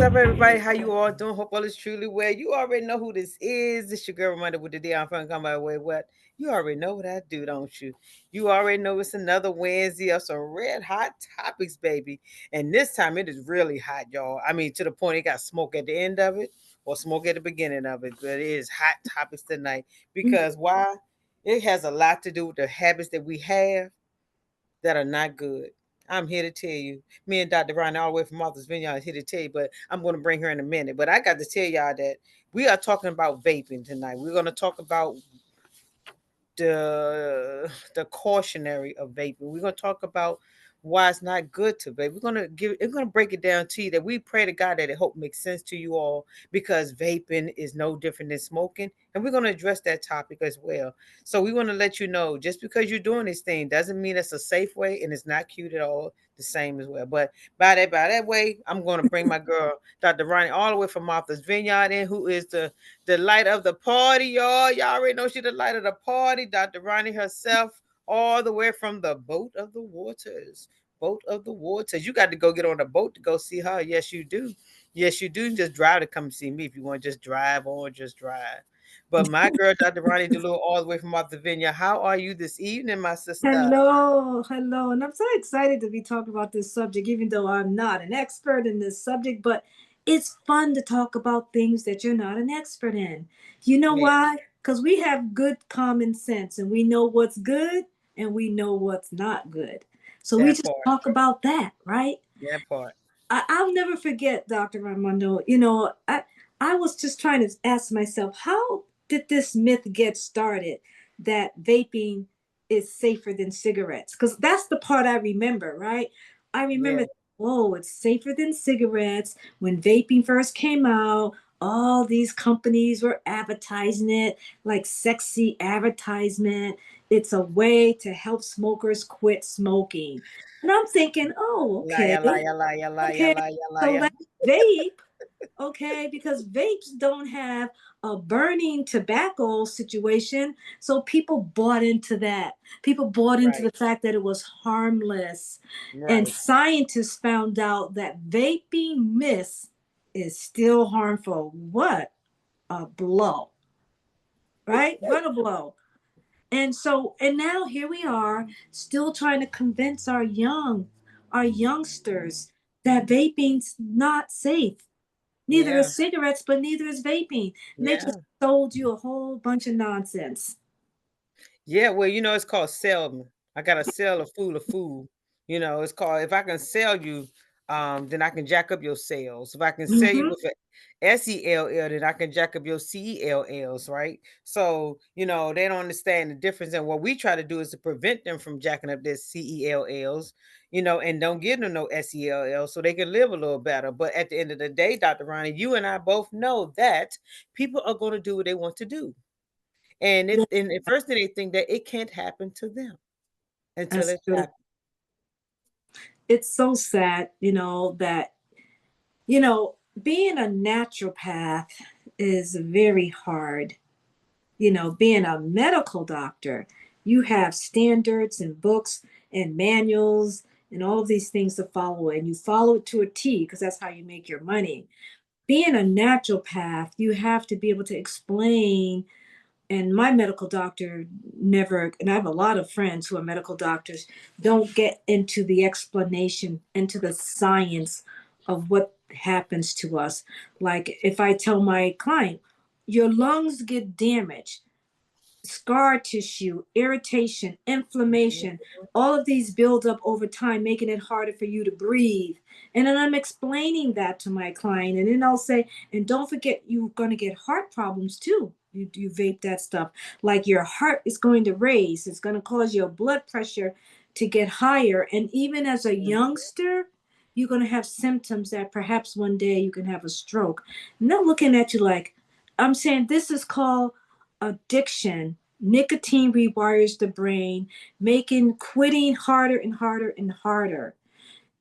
up, everybody? How you all doing? Hope all is truly well. You already know who this is. This your girl Romunda with the day I'm from come my way. What? You already know what I do, don't you? You already know it's another Wednesday of some red hot topics, baby. And this time it is really hot, y'all. I mean, to the point it got smoke at the end of it or smoke at the beginning of it. But it is hot topics tonight. Because why? It has a lot to do with the habits that we have that are not good. I'm here to tell you. Me and Dr. Roni, all the way from Martha's Vineyard, is here to tell you, but I'm going to bring her in a minute. But I got to tell y'all that we are talking about vaping tonight. We're going to talk about the cautionary of vaping. We're going to talk about why it's not good to vape. We're gonna break it down to you that we pray to God that it hope makes sense to you all, because vaping is no different than smoking, and we're gonna address that topic as well. So we want to let you know, just because you're doing this thing doesn't mean it's a safe way, and it's not cute at all the same as well. But by that way, I'm gonna bring my girl Dr. Roni all the way from Martha's Vineyard in, who is the light of the party, y'all. Y'all already know she's the light of the party. Dr. Roni herself, all the way from the boat of the waters. Boat of the waters. You got to go get on a boat to go see her. Yes, you do. Yes, you do. Just drive to come see me if you want to just drive or just drive. But my girl, Dr. Roni DeLuz, all the way from off the Vineyard. How are you this evening, my sister? Hello. And I'm so excited to be talking about this subject, even though I'm not an expert in this subject, but it's fun to talk about things that you're not an expert in. You know Yeah, why? Because we have good common sense and we know what's good and we know what's not good. So we that just part. talk about that, right? That part. I'll never forget, Dr. Raimondo. I was just trying to ask myself, how did this myth get started that vaping is safer than cigarettes? Because that's the part I remember, right? I Yeah. remember, oh, it's safer than cigarettes. When vaping first came out, all these companies were advertising it like sexy advertisement. It's a way to help smokers quit smoking. And I'm thinking, oh, okay. Liar, liar, liar, liar, Okay, liar, so liar. let's vape, okay, because vapes don't have a burning tobacco situation. So people bought into that. People bought into Right, the fact that it was harmless. And right. scientists found out that vaping mist is still harmful. What a blow, right? What a blow. And now here we are, still trying to convince our youngsters that vaping's not safe. Neither Yeah, is cigarettes, but neither is vaping. And they just yeah. sold you a whole bunch of nonsense. Yeah, well, it's called selling. I got to sell a fool of food. It's called, if I can sell you, then I can jack up your sales. If I can sell you Mm-hmm. with a SELL, then I can jack up your CELLs, right? So, they don't understand the difference. And what we try to do is to prevent them from jacking up their CELLs, and don't give them no SELL so they can live a little better. But at the end of the day, Dr. Roni, you and I both know that people are going to do what they want to do. Yeah, And at first they think that it can't happen to them until that's it true. happens. It's so sad, that, being a naturopath is very hard. Being a medical doctor, you have standards and books and manuals and all of these things to follow, and you follow it to a T because that's how you make your money. Being a naturopath, you have to be able to explain. And my medical doctor never, and I have a lot of friends who are medical doctors, don't get into the explanation, into the science of what happens to us. Like if I tell my client, your lungs get damaged, scar tissue, irritation, inflammation, all of these build up over time, making it harder for you to breathe. And then I'm explaining that to my client. And then I'll say, and don't forget, you're going to get heart problems too. You vape that stuff. Like your heart is going to raise, it's going to cause your blood pressure to get higher. And even as a Mhm. youngster, you're going to have symptoms that perhaps one day you can have a stroke. And they're looking at you like, I'm saying this is called addiction. Nicotine rewires the brain, making quitting harder and harder and harder.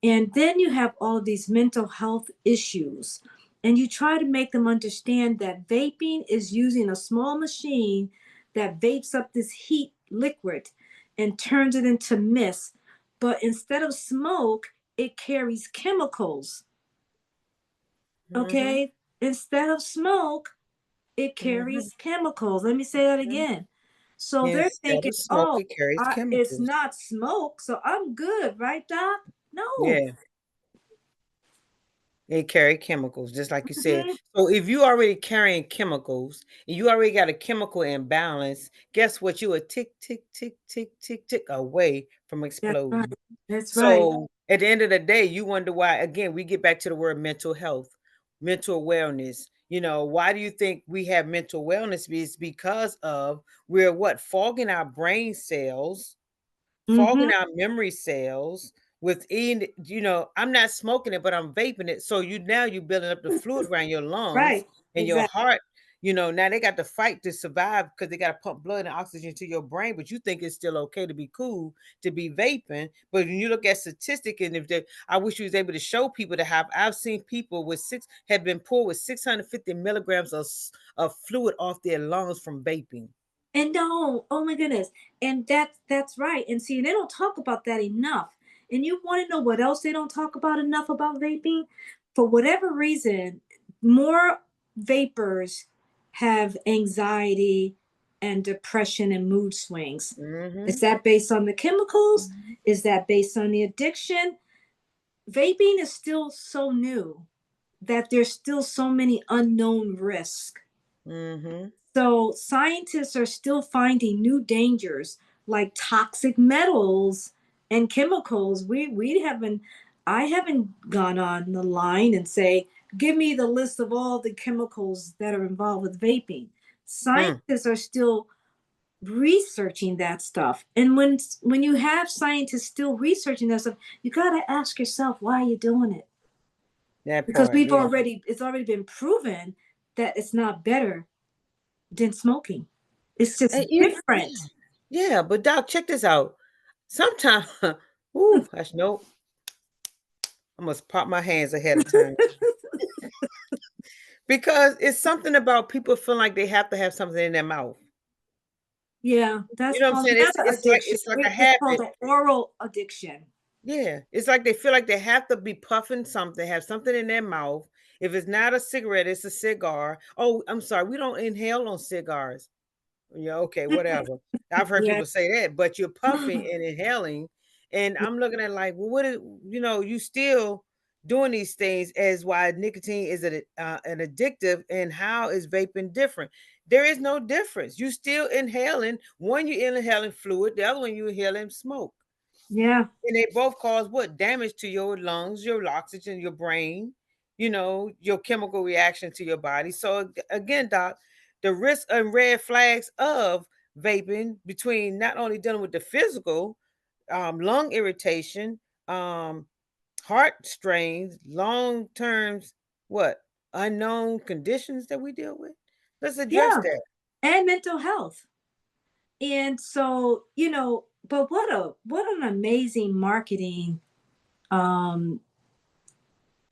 And then you have all of these mental health issues. And you try to make them understand that vaping is using a small machine that vapes up this heat liquid and turns it into mist. But instead of smoke, it carries chemicals. Mm-hmm. Okay, instead of smoke, it Mm-hmm. carries chemicals. Let me say that again. So they're Instead thinking, of smoke, oh, it carries it's chemicals. not smoke, so I'm good, right, Doc? No. Yeah. They carry chemicals, just like you said. Mhm. So if you already carrying chemicals and you already got a chemical imbalance, guess what? You are tick, tick, tick, tick, tick, tick away from That's right. exploding. That's right. So at the end of the day, you wonder why, again, we get back to the word mental health, mental wellness. Why do you think we have mental wellness? It's because of we're what? Fogging our brain cells, Mm-hmm. fogging our memory cells with eating. I'm not smoking it, but I'm vaping it. So you building up the fluid around your lungs Right. and your Exactly. heart. Now they got to fight to survive because they got to pump blood and oxygen to your brain, but you think it's still okay to be cool to be vaping. But when you look at statistics, and I wish you was able to show people that I've seen people with have been pulled with 650 milligrams of fluid off their lungs from vaping. And no, oh my goodness. And that's right. And see, they don't talk about that enough. And you want to know what else they don't talk about enough about vaping? For whatever reason, more vapors have anxiety and depression and mood swings. Is Mm-hmm. that based on the chemicals? Is that based on the addiction? Vaping is still so new that there's still so many unknown risks. Mm-hmm. So scientists are still finding new dangers like toxic metals and chemicals. We haven't I haven't gone on the line and say, give me the list of all the chemicals that are involved with vaping. Mm. Scientists are still researching that stuff. And when you have scientists still researching that stuff, you gotta ask yourself why you're doing it. That Because part, yeah. it's already been proven that it's not better than smoking. It's just And different. yeah, but Doc, check this out. Sometimes, ooh, I know I must pop my hands ahead of time because it's something about people feeling like they have to have something in their mouth. Yeah, that's You know what I'm called saying? It's another it's like addiction. it's like a It's called habit. an oral addiction. Yeah, it's like they feel like they have to be puffing something, have something in their mouth. If it's not a cigarette, it's a cigar. Oh, I'm sorry, we don't inhale on cigars. Yeah, okay, whatever. I've heard Yeah, people say that, but you're puffing and inhaling, and I'm looking at like, well, what is you still doing these things as why nicotine is an addictive, and how is vaping different? There is no difference. You still inhaling. One, you're inhaling fluid. The other one, you inhaling smoke, yeah, and they both cause what damage to your lungs, your oxygen, your brain, your chemical reaction to your body. So again, Doc, the risk and red flags of vaping between not only dealing with the physical, lung irritation, um, heart strains, long terms, what unknown conditions that we deal with. Let's address yeah, that. and mental health. And so, but what an amazing marketing um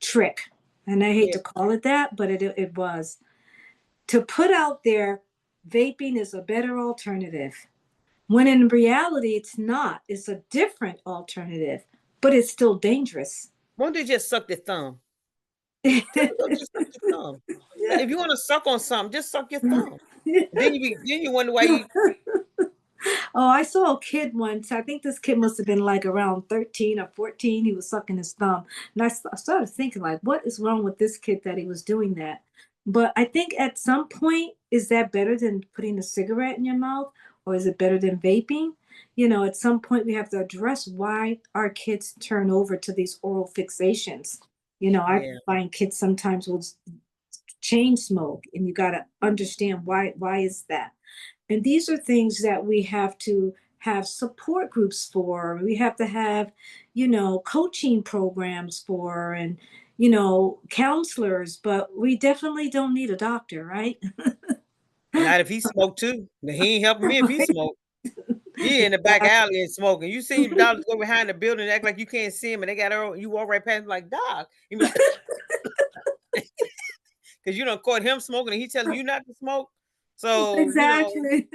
trick. And I hate Yeah. to call it that, but it was to put out there vaping is a better alternative. When in reality, it's not. It's a different alternative, but it's still dangerous. Why don't they just suck their thumb? Tell them, go just suck your thumb. Yeah. If you want to suck on something, just suck your thumb. Then you wonder why you. Oh, I saw a kid once. I think this kid must have been like around 13 or 14. He was sucking his thumb. And I started thinking, like, what is wrong with this kid that he was doing that? But I think at some point, is that better than putting a cigarette in your mouth? Or is it better than vaping? At some point, we have to address why our kids turn over to these oral fixations. I Yeah, find kids sometimes will chain smoke, and you got to understand why is that. And these are things that we have to have support groups for. We have to have, coaching programs for, and, counselors, but we definitely don't need a doctor, right? not if he smoked too. Now, he ain't helping me if he Right? smoked. He in the back alley and smoking. You see your dollars go behind the building, act like you can't see him, and they got her. You walk right past him like, dog. You be like, because you don't caught him smoking, and he telling you not to smoke. So, Exactly.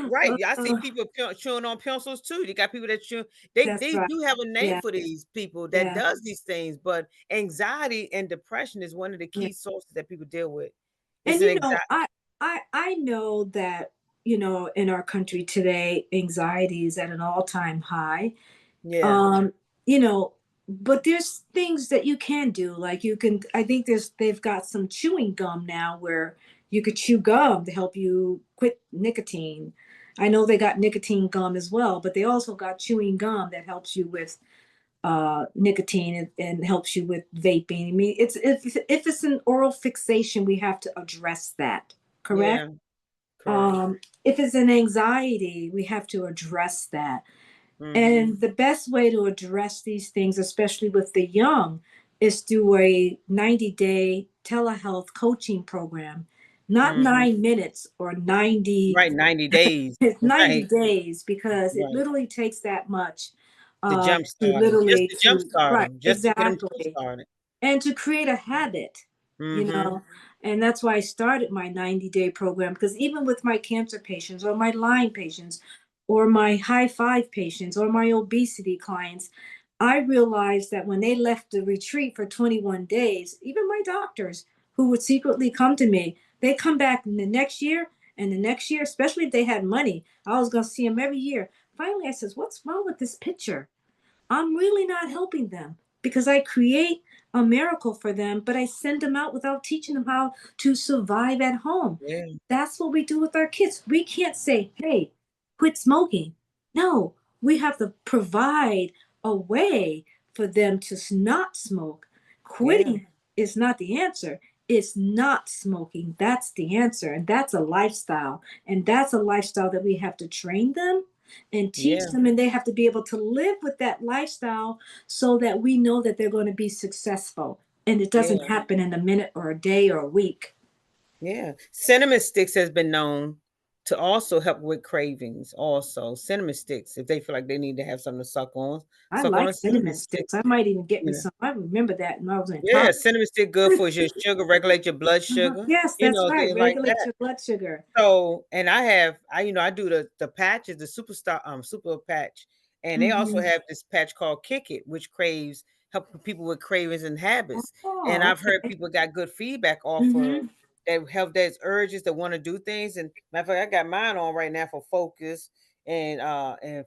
right. I see Uh, people chewing on pencils too. You got people that chew. They that's they right. do have a name Yeah, for these people that yeah, does these things, but anxiety and depression is one of the yeah. key sources that people deal with. It's And an anxiety. I know that, in our country today, anxiety is at an all-time high. Yeah, Um, you know, but there's things that you can do. Like I think they've got some chewing gum now where you could chew gum to help you quit nicotine. I know they got nicotine gum as well, but they also got chewing gum that helps you with nicotine and helps you with vaping. I mean, if it's an oral fixation, we have to address that, correct? yeah, correct. If it's an anxiety, we have to address that. Mm-hmm. And the best way to address these things, especially with the young, is through a 90-day telehealth coaching program. Not Mm-hmm. 9 minutes or 90, Right, 90 days. it's 90 Right, days because it right. literally takes that much To jump to start them, just literally to jump to, start right, them, just to get them jump exactly, started. and to create a habit, you Mm-hmm. know. And that's why I started my 90-day program, because even with my cancer patients or my Lyme patients or my high five patients or my obesity clients, I realized that when they left the retreat for 21 days, even my doctors who would secretly come to me, they come back in the next year and the next year, especially if they had money. I was going to see them every year. Finally, I says, what's wrong with this picture? I'm really not helping them because I create a miracle for them, but I send them out without teaching them how to survive at home. Yeah, That's what we do with our kids. We can't say, hey, quit smoking. No, we have to provide a way for them to not smoke. yeah, Quitting is not the answer. It's not smoking. That's the answer. And that's a lifestyle. And that's a lifestyle that we have to train them and teach yeah, them, and they have to be able to live with that lifestyle so that we know that they're going to be successful, and it doesn't yeah, happen in a minute or a day or a week. yeah. Cinnamon sticks has been known to also help with cravings. Also, cinnamon sticks, if they feel like they need to have something to I suck on like a cinnamon cinnamon stick. sticks. I might even get me You know, some. I remember that when I was in yeah, college. cinnamon stick good for your sugar, regulate your blood sugar. Yes, that's right. Things like Regulate that. your blood sugar. So, and I do the patches, the superstar super patch, and they also Hmm. have this patch called Kick It, which craves help people with cravings and habits. And Oh, I've heard okay. people got good feedback off of Hmm. that have those urges that want to do things. And matter of fact, I got mine on right now for focus and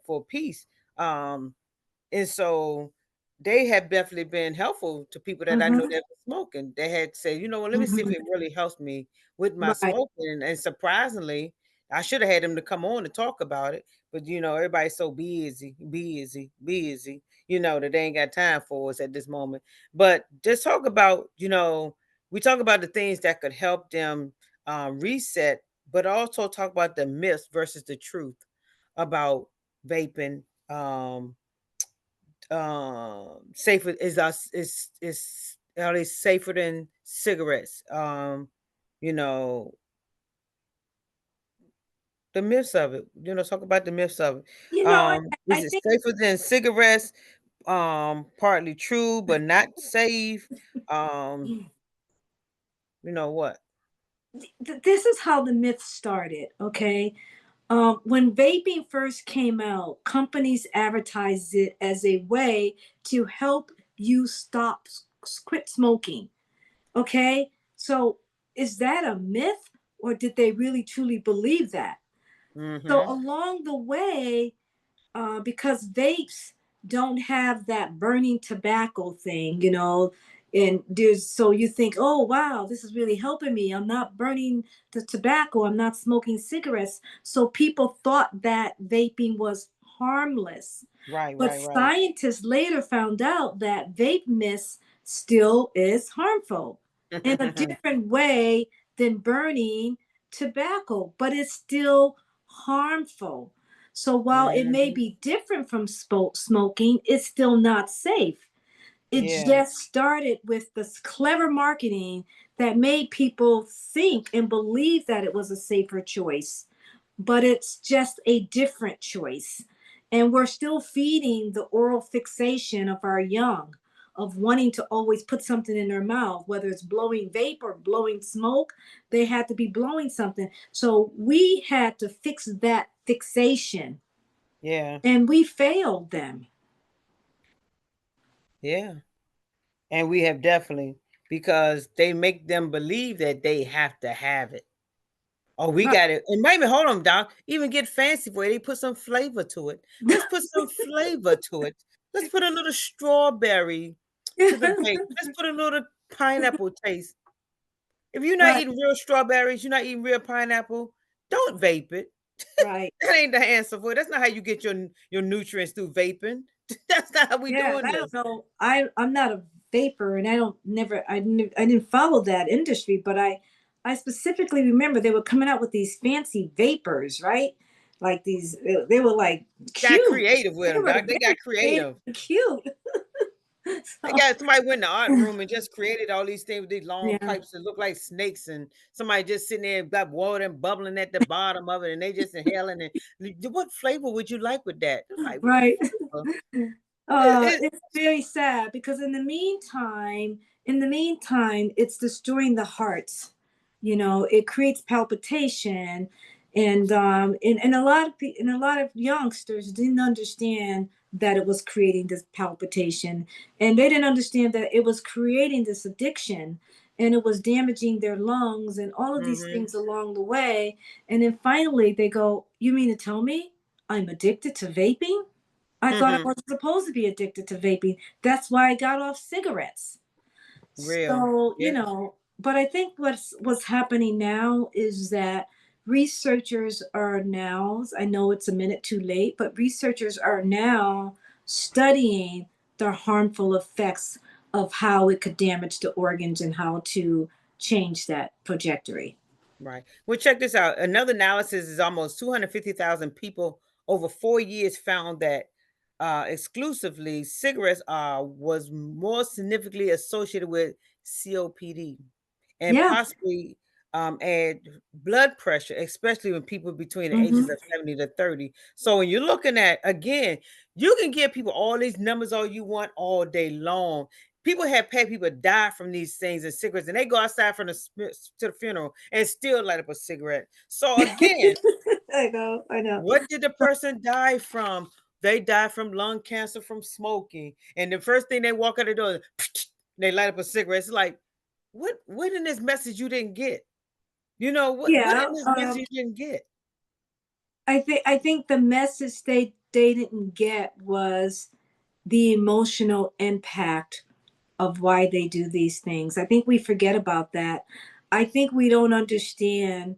for peace. Um and so they have definitely been helpful to people that I know Hmm. that were smoking. They had said, let me see if Hmm. it really helps me with my Right. smoking. And surprisingly, I should have had them to come on to talk about it. But everybody's so busy, that they ain't got time for us at this moment. But just talk about, we talk about the things that could help them reset, but also talk about the myths versus the truth about vaping. Safer is us is Are they safer than cigarettes? You know, the myths of it. Talk about the myths of it. I Is it think safer than cigarettes? Partly true, but not safe. Um, you know what? this is how the myth started. Okay. When vaping first came out, companies advertised it as a way to help you quit smoking. Okay, so is that a myth, or did they really truly believe that? So Mm-hmm. along the way, because vapes don't have that burning tobacco thing, and there's so you think, oh wow, this is really helping me. I'm not burning the tobacco, I'm not smoking cigarettes. So people thought that vaping was harmless. Right, But right, right. scientists later found out that vape mist still is harmful in a different way than burning tobacco, but it's still harmful. So while it may Mhm. be different from smoking, it's still not safe. It Yeah, just started with this clever marketing that made people think and believe that it was a safer choice, but it's just a different choice. And we're still feeding the oral fixation of our young. of wanting to always put something in their mouth, whether it's blowing vape or blowing smoke. They had to be blowing something. So we had to fix that fixation, Yeah. and we failed them. Yeah. And we have definitely, because they make them believe that they have to have it. Oh, we Right. got it. And maybe, hold on, Doc. Even get fancy for it. They put some flavor to it. Let's put some flavor to it. Let's put a little strawberry to the vape. Let's put a little pineapple taste. If you're not Right. eating real strawberries, you're not eating real pineapple, don't vape it. Right. That ain't the answer for it. That's not how you get your nutrients through vaping. That's not how we Yeah, doing I this. don't know. I'm not a vapor, and I don't never I didn't follow that industry, but I specifically remember they were coming out with these fancy vapors, right? Like these, they were like Got cute. creative with They them, were Doc. They got very creative creative. and cute. They So, got somebody went in the art room and just created all these things with these long yeah, pipes that look like snakes, and somebody just sitting there got water and bubbling at the bottom of it, and they just inhaling it. What flavor would you like with that? Like, what right. flavor? It, It's very sad because in the meantime, it's destroying the hearts. You know, it creates palpitation, and a lot of youngsters didn't understand that it was creating this palpitation, and they didn't understand that it was creating this addiction, and it was damaging their lungs and all of these mm-hmm, things along the way. And then finally, they go, "You mean to tell me I'm addicted to vaping? I thought I mm-hmm, wasn't supposed to be addicted to vaping. That's why I got off cigarettes." real. So, Yeah. but I think what's happening now is that researchers are now, I know it's a minute too late, but researchers are now studying the harmful effects of how it could damage the organs and how to change that trajectory. Right. Well, check this out. Another analysis is almost 250,000 people over 4 years found that exclusively cigarettes was more significantly associated with COPD and Yeah. possibly add blood pressure, especially when people between the ages Hmm. of 70 to 30. So when you're looking at, again, you can give people all these numbers all you want all day long. People have had people die from these things and cigarettes, and they go outside from to the funeral and still light up a cigarette. So again, I know. what did the person die from? They died from lung cancer from smoking, and the first thing they walk out the door, they light up a cigarette. It's like, what in this message you didn't get? You know what Yeah. in this message you didn't get? I think the message they didn't get was the emotional impact of why they do these things. I think we forget about that. I think we don't understand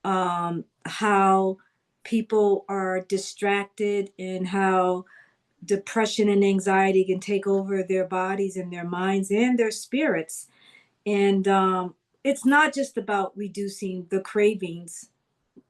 how people are distracted and how depression and anxiety can take over their bodies and their minds and their spirits. And it's not just about reducing the cravings,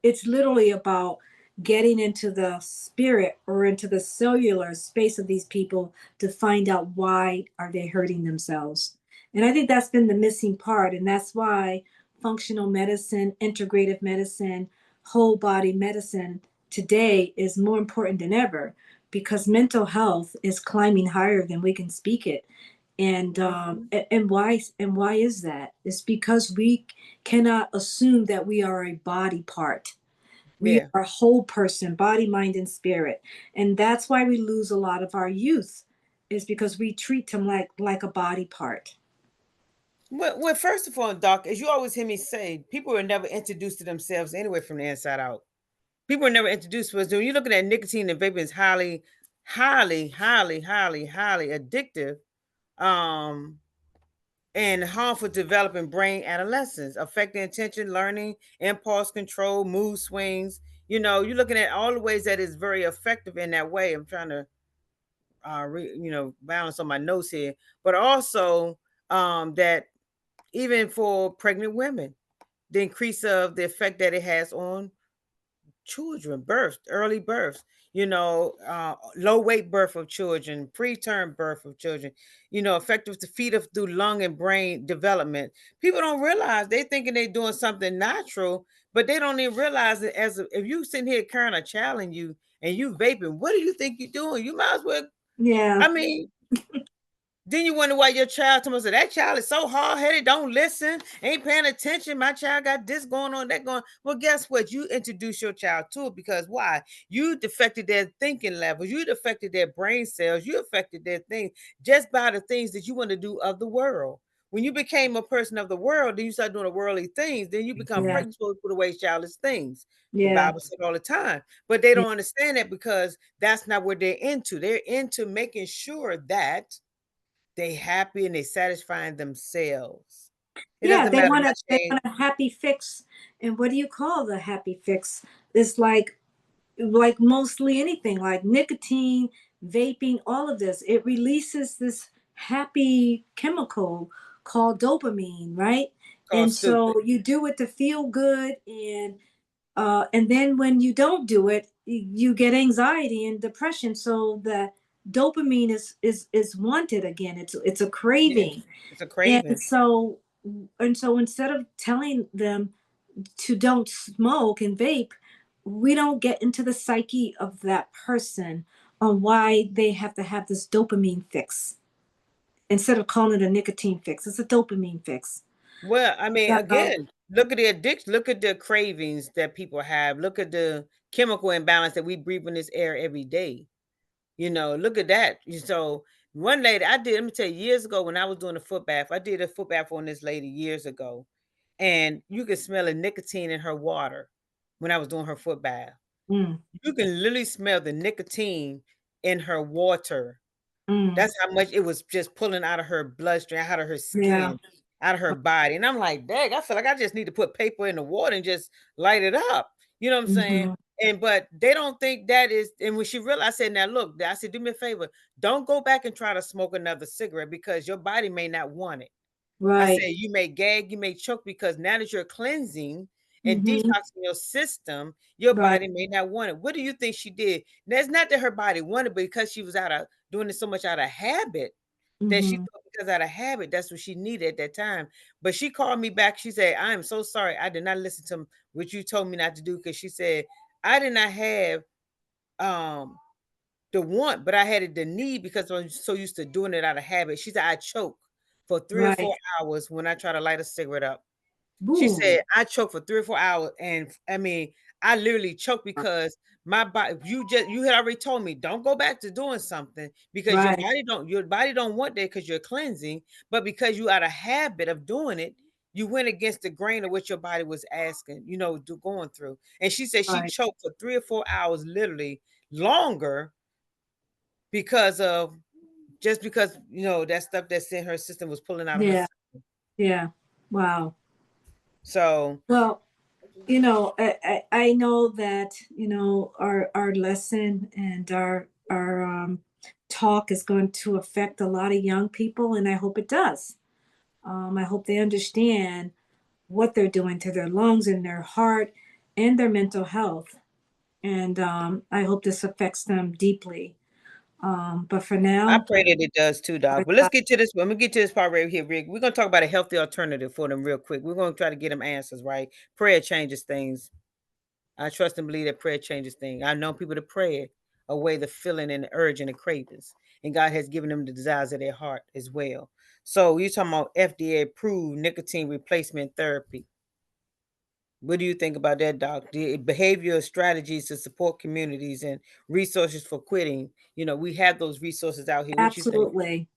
it's literally about getting into the spirit or into the cellular space of these people to find out why are they hurting themselves. And I think that's been the missing part, and that's why functional medicine, integrative medicine, whole body medicine today is more important than ever, because mental health is climbing higher than we can speak it. Mhm. And why is that? It's because we cannot assume that we are a body part. We Yeah. are a whole person, body, mind, and spirit. And that's why we lose a lot of our youth, is because we treat them like a body part. Well, first of all, Doc, as you always hear me say, people are never introduced to themselves anyway from the inside out. People are never introduced to us. When you're looking at nicotine and vaping is highly, highly, highly, highly, highly addictive. Um, and harmful to developing brain adolescence, affecting attention, learning, impulse control, mood swings. You're looking at all the ways that is very effective in that way. I'm trying to, balance on my notes here, but also that even for pregnant women, the increase of the effect that it has on children, birth, early births, low weight birth of children, preterm birth of children, effective to feed of through lung and brain development. People don't realize they thinking they're doing something natural, but they don't even realize it if you sitting here carrying a child in you and you vaping, what do you think you're doing? You might as well, Yeah. I mean, Then you wonder why your child told us that child is so hard-headed, don't listen, ain't paying attention. My child got this going on, that going. Well, guess what? You introduce your child to it because why? You affected their thinking levels, you affected their brain cells, you affected their things just by the things that you want to do of the world. When you became a person of the world, then you start doing the worldly things, then you become Yeah. predisposed to the way childish things. The Yeah. Bible said all the time. But they Yeah. don't understand that because that's not what they're into. They're into making sure that they happy and they satisfying themselves. It Yeah, doesn't they matter want how to they shame want a happy fix. And what do you call the happy fix? It's like mostly anything like nicotine, vaping, all of this. It releases this happy chemical called dopamine, right? called And stupid. so you do it to feel good, and then when you don't do it, you get anxiety and depression. So the dopamine is wanted again. It's a Yeah, craving. it's a And craving. so instead of telling them to don't smoke and vape, we don't get into the psyche of that person on why they have to have this dopamine fix. Instead of calling it a nicotine fix, it's a dopamine fix. Well, I mean, So, again, look at the addiction, look at the cravings that people have, look at the chemical imbalance that we breathe in this air every day. Look at that. So one lady I did, let me tell you, years ago when I was doing a foot bath, I did a foot bath on this lady years ago, and you could smell the nicotine in her water when I was doing her foot bath. mm, You can literally smell the nicotine in her water. mm, That's how much it was just pulling out of her bloodstream, out of her yeah. skin, out of her body. And I'm like, dang, I feel like I just need to put paper in the water and just light it up. You know what I'm saying? Hmm. And but they don't think that is, and when she realized, I said, now look, I said, do me a favor, don't go back and try to smoke another cigarette because your body may not want it. I Right. said, you may gag, you may choke because now that you're cleansing and Hmm. detoxing your system, your Right. body may not want it. What do you think she did? Now, it's not that her body wanted, but because she was out of doing it so much out of habit that she Hmm. thought because out of habit, that's what she needed at that time. But she called me back. She said, I am so sorry. I did not listen to what you told me not to do because she said, I did not have um the want, but I had it the need because I was so used to doing it out of habit. She said, I choke for 3 or 4 hours when I try to light a cigarette up. She Boom. said, I choked for 3 or 4 hours. And I mean, I literally choked because my body, you had already told me, don't go back to doing something because Right. your body don't want that because you're cleansing, but because you out of habit of doing it, you went against the grain of what your body was asking, going through. And she said she Right. choked for 3 or 4 hours, literally longer because of just because that stuff that's in her system was pulling out of her Yeah. system. Yeah. Wow. So Well, I know that our lesson and our talk is going to affect a lot of young people, and I hope it does. I hope they understand what they're doing to their lungs and their heart and their mental health, and I hope this affects them deeply. But for I now, pray that it does too, I dog. But let's get to this. Let me get to this part right here, Rick. We're gonna talk about a healthy alternative for them real quick. We're gonna try to get them answers, right? Prayer changes things. I trust and believe that prayer changes things. I know people to pray away the feeling and the urge and the cravings, and God has given them the desires of their heart as well. So you're talking about FDA approved nicotine replacement therapy. What do you think about that, doc? The behavioral strategies to support communities and resources for quitting. We have those resources out here. What you think? absolutely.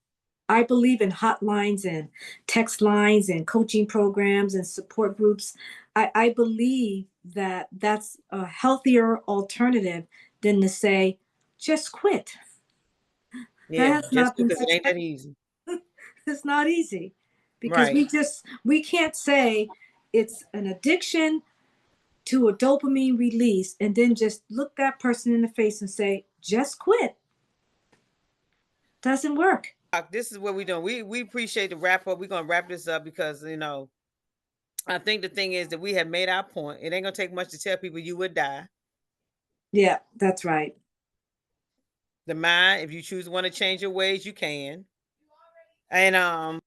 I believe in hotlines and text lines and coaching programs and support groups. I believe that that's a healthier alternative than to say, just quit. That Yeah, has just not been because it ain't successful. that easy. It's not easy because Right. we can't say it's an addiction to a dopamine release and then just look that person in the face and say, just quit. Doesn't work. This is what we're doing. We appreciate the wrap up. We're gonna wrap this up because I think the thing is that we have made our point. It ain't gonna take much to tell people you would die. Yeah, that's right. The mind, if you choose to want to change your ways, you can. And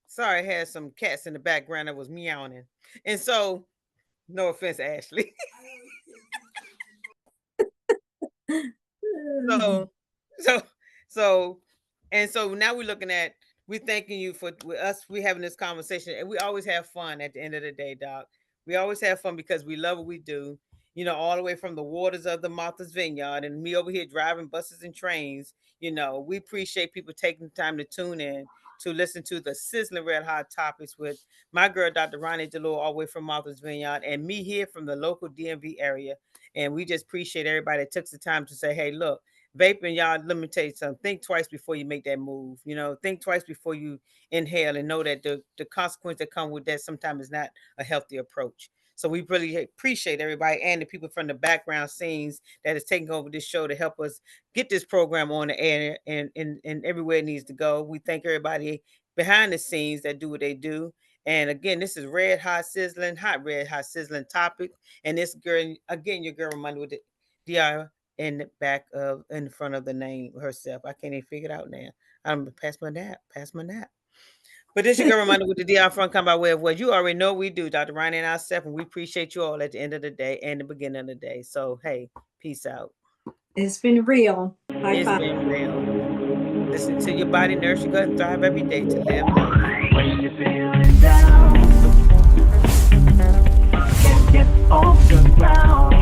sorry, I had some cats in the background that was meowing. And so no offense, Ashley. So, so, so, and so now we're looking at, we're thanking you for with us. We having this conversation, and we always have fun at the end of the day, Doc. We always have fun because we love what we do. You know, all the way from the waters of the Martha's Vineyard, and me over here driving buses and trains. You know, we appreciate people taking the time to tune in to listen to the sizzling red hot topics with my girl, Dr. Roni DeLuz, all the way from Martha's Vineyard, and me here from the local DMV area. And we just appreciate everybody that took the time to say, hey, look, vaping, y'all, let me tell you something. Think twice before you make that move. You know, think twice before you inhale and know that the consequence that come with that sometimes is not a healthy approach. So we really appreciate everybody and the people from the background scenes that is taking over this show to help us get this program on the air and everywhere it needs to go. We thank everybody behind the scenes that do what they do. And again, this is red hot sizzling topic. And this girl, again, your girl Romunda with the DR in the back of in front of the name herself. I can't even figure it out now. I'm past my nap, past my nap. But this your girl reminder with the DR front come by way of what you already know we do, Dr. Ryan and ourselves, and we appreciate you all at the end of the day and the beginning of the day. So hey, peace out. It's been real. High It's five. been real. Listen to your body, nurse your gut, and thrive every day to live life. When you're feeling down, get off the ground.